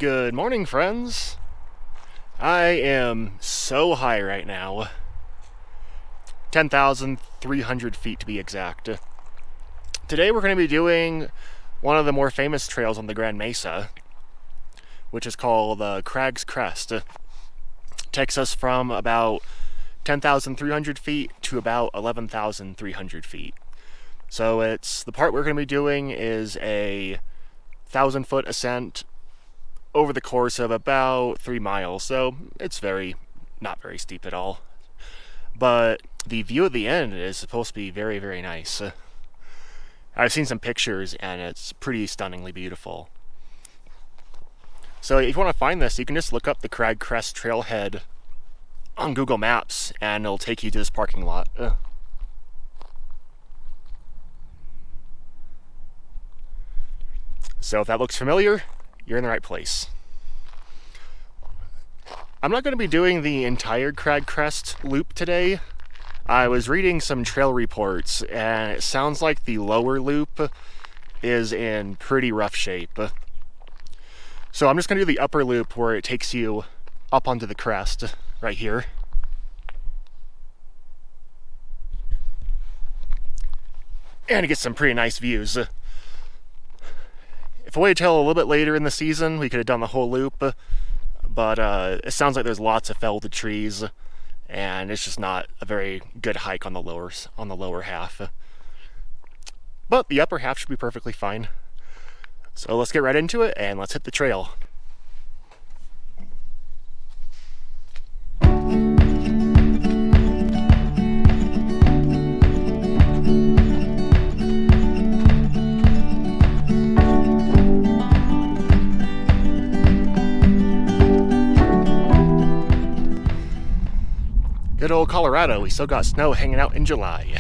Good morning, friends. I am so high right now. 10,300 feet to be exact. Today we're going to be doing one of the more famous trails on the Grand Mesa, which is called Crag Crest. Takes us from about 10,300 feet to about 11,300 feet. So the part we're going to be doing is a 1,000-foot ascent over the course of about 3 miles, so it's not very steep at all. But the view at the end is supposed to be very, very nice. I've seen some pictures and it's pretty stunningly beautiful. So if you want to find this, you can just look up the Crag Crest Trailhead on Google Maps and it'll take you to this parking lot. So if that looks familiar, you're in the right place. I'm not going to be doing the entire Crag Crest loop today. I was reading some trail reports and it sounds like the lower loop is in pretty rough shape. So I'm just going to do the upper loop where it takes you up onto the crest right here. And to get some pretty nice views. If I waited till a little bit later in the season, we could have done the whole loop, but it sounds like there's lots of felled trees, and it's just not a very good hike on the lower half. But the upper half should be perfectly fine. So let's get right into it, and let's hit the trail. Good old Colorado, we still got snow hanging out in July.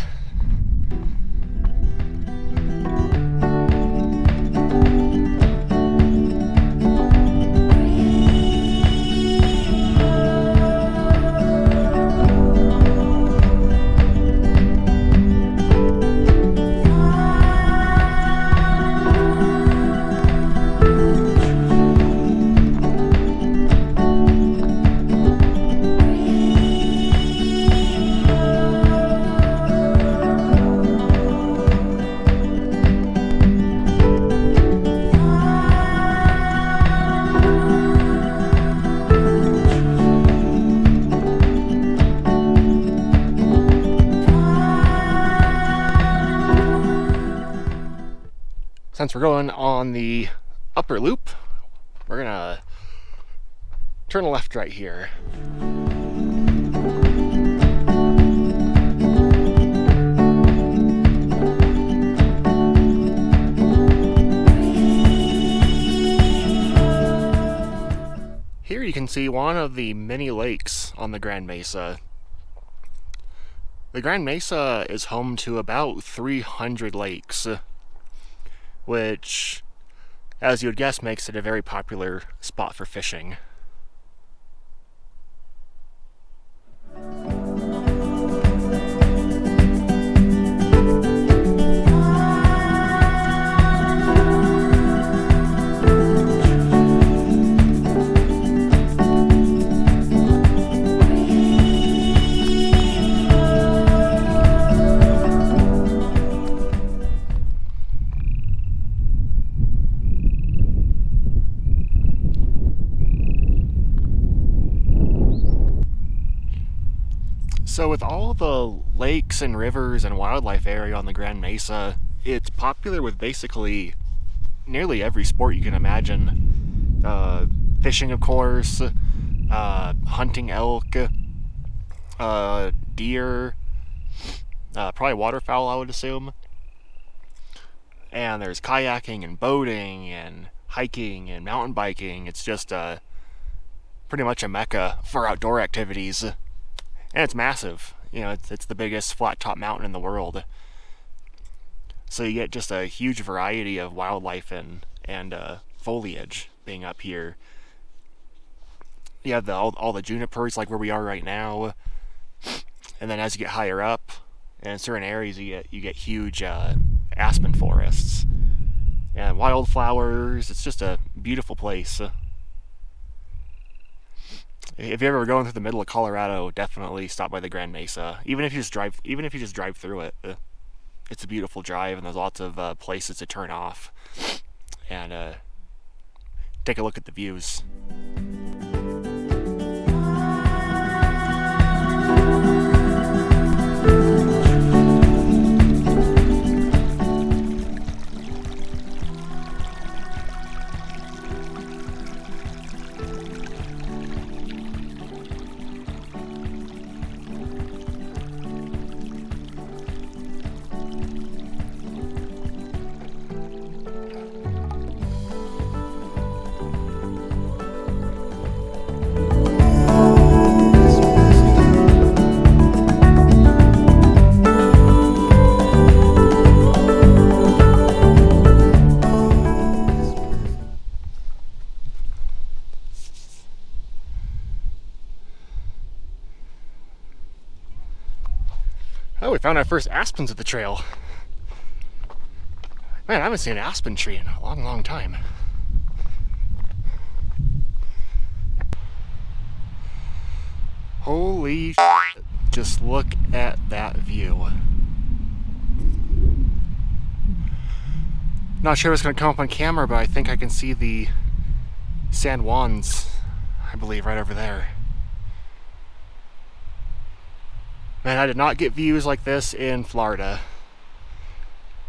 Since we're going on the upper loop, we're gonna turn left right here. Here you can see one of the many lakes on the Grand Mesa. The Grand Mesa is home to about 300 lakes, which, as you would guess, makes it a very popular spot for fishing. So with all the lakes and rivers and wildlife area on the Grand Mesa, it's popular with basically nearly every sport you can imagine. Fishing, of course, hunting elk, deer, probably waterfowl, I would assume. And there's kayaking and boating and hiking and mountain biking. It's just pretty much a mecca for outdoor activities. And it's massive. You know, it's the biggest flat top mountain in the world. So you get just a huge variety of wildlife and foliage being up here. You have all the junipers like where we are right now. And then as you get higher up, and in certain areas you get huge aspen forests and wildflowers. It's just a beautiful place. If you're ever going through the middle of Colorado, definitely stop by the Grand Mesa. Even if you just drive through it, it's a beautiful drive, and there's lots of places to turn off and take a look at the views. Oh, we found our first aspens at the trail. Man, I haven't seen an aspen tree in a long, long time. Holy shit. Just look at that view. Not sure if it's going to come up on camera, but I think I can see the San Juans, I believe, right over there. Man, I did not get views like this in Florida.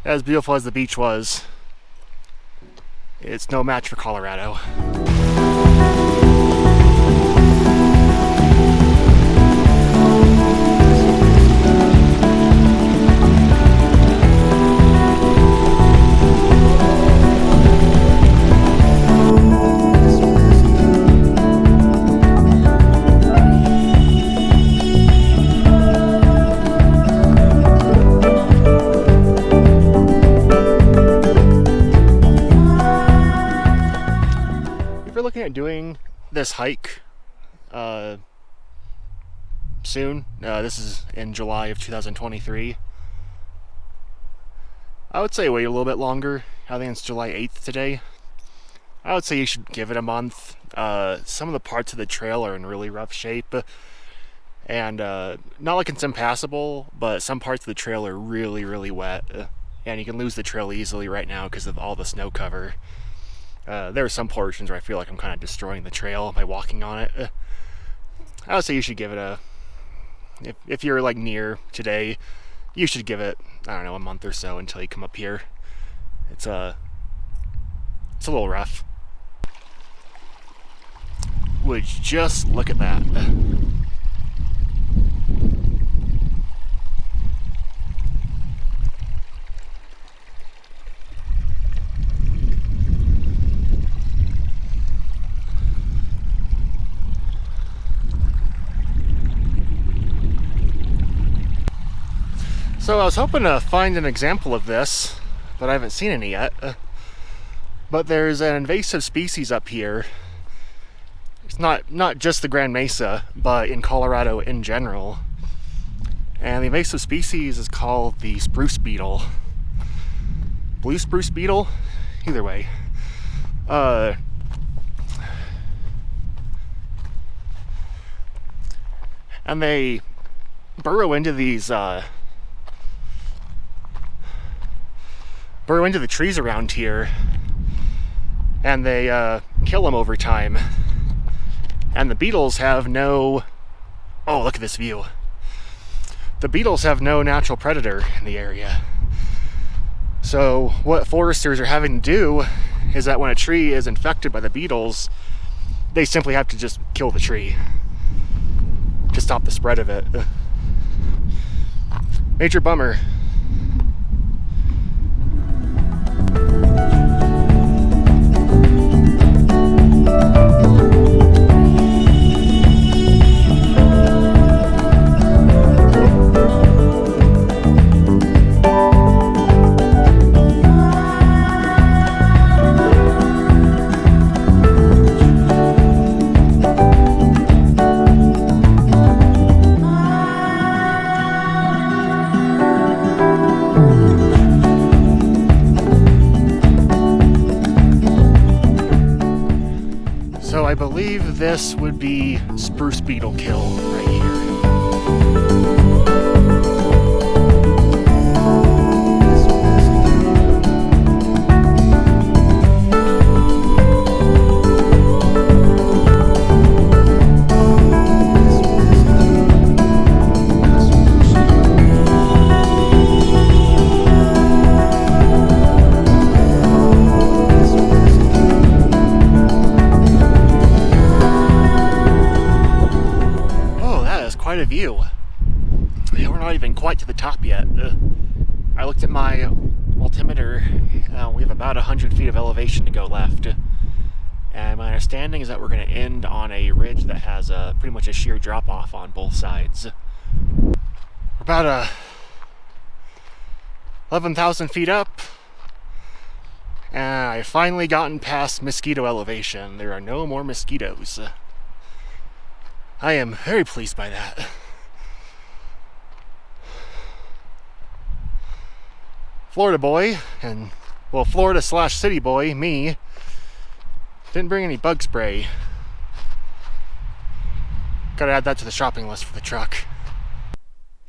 As beautiful as the beach was, it's no match for Colorado. Looking at doing this hike soon. This is in July of 2023. I would say wait a little bit longer. I think it's July 8th today. I would say you should give it a month. Some of the parts of the trail are in really rough shape, and not like it's impassable, but some parts of the trail are really, really wet, and you can lose the trail easily right now because of all the snow cover. There are some portions where I feel like I'm kind of destroying the trail by walking on it. I would say you should give it a, if you're like near today, you should give it, I don't know, a month or so until you come up here. It's a little rough. Would you just look at that. So I was hoping to find an example of this, but I haven't seen any yet. But there's an invasive species up here. It's not just the Grand Mesa, but in Colorado in general. And the invasive species is called the spruce beetle. Blue spruce beetle? Either way. And they burrow into these burrow into the trees around here, and they kill them over time. And the beetles have no, oh, look at this view. The beetles have no natural predator in the area. So what foresters are having to do is that when a tree is infected by the beetles, they simply have to just kill the tree to stop the spread of it. Major bummer. believe this would be spruce beetle kill right here. Quite a view. Yeah, we're not even quite to the top yet. I looked at my altimeter. We have about 100 feet of elevation to go left. And my understanding is that we're going to end on a ridge that has pretty much a sheer drop off on both sides. We're about 11,000 feet up. And I've finally gotten past mosquito elevation. There are no more mosquitoes. I am very pleased by that. Florida boy, and well, Florida / city boy, me, didn't bring any bug spray. Gotta add that to the shopping list for the truck.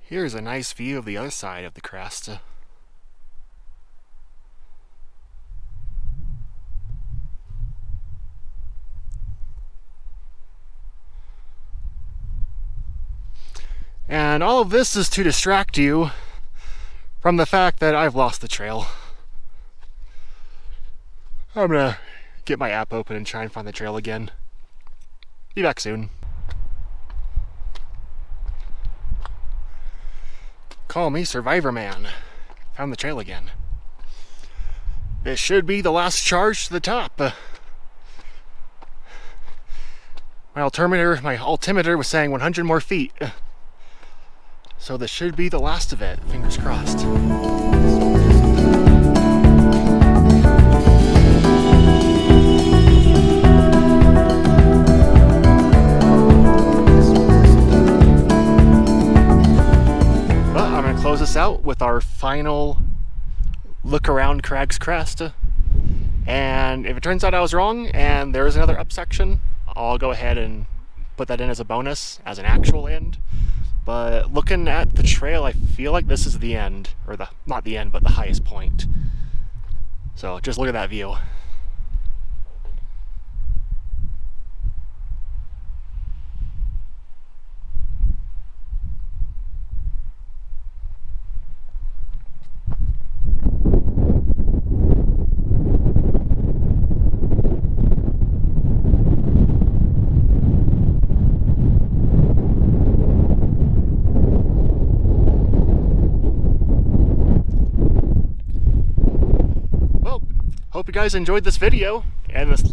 Here's a nice view of the other side of the crest. And all of this is to distract you from the fact that I've lost the trail. I'm gonna get my app open and try and find the trail again. Be back soon. Call me Survivor Man. Found the trail again. This should be the last charge to the top. My altimeter was saying 100 more feet. So this should be the last of it, fingers crossed. Well, I'm gonna close this out with our final look around Crag Crest. And if it turns out I was wrong and there is another up section, I'll go ahead and put that in as a bonus, as an actual end. But looking at the trail, I feel like this is the end, or not the end, but the highest point. So just look at that view. Hope you guys enjoyed this video and this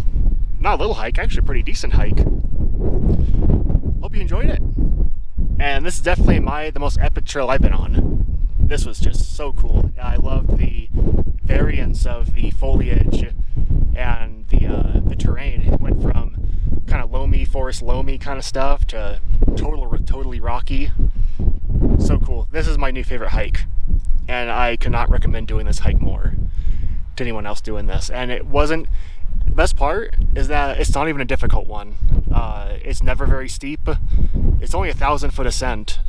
not a little hike, actually a pretty decent hike. Hope you enjoyed it. And this is definitely the most epic trail I've been on. This was just so cool. I loved the variance of the foliage and the terrain. It went from kind of loamy, forest loamy kind of stuff to totally rocky. So cool. This is my new favorite hike, and I cannot recommend doing this hike more to anyone else doing this. And the best part is that it's not even a difficult one. It's never very steep. It's only 1,000-foot ascent,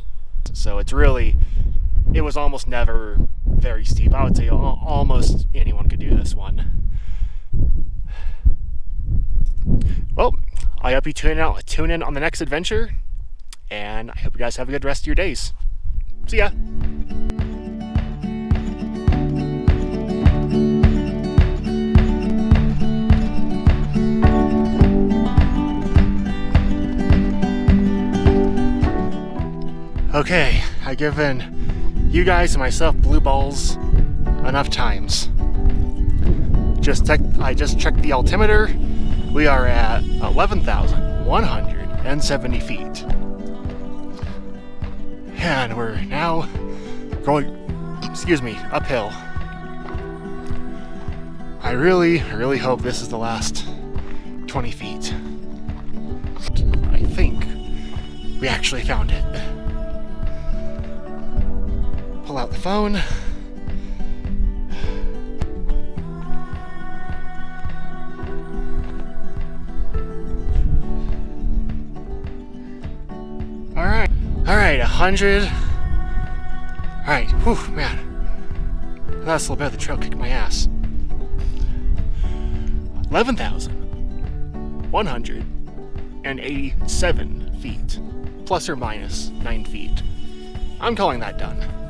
so it was almost never very steep. I would say almost anyone could do this one. Well, I hope you tune in on the next adventure, and I hope you guys have a good rest of your days. See ya. Okay, I've given you guys and myself blue balls enough times. I just checked the altimeter. We are at 11,170 feet. And we're now going, uphill. I really hope this is the last 20 feet. I think we actually found it. Pull out the phone. Alright, 100. Alright, whew, man. That's a little bit of the trail kicked my ass. 11,187 feet. Plus or minus 9 feet. I'm calling that done.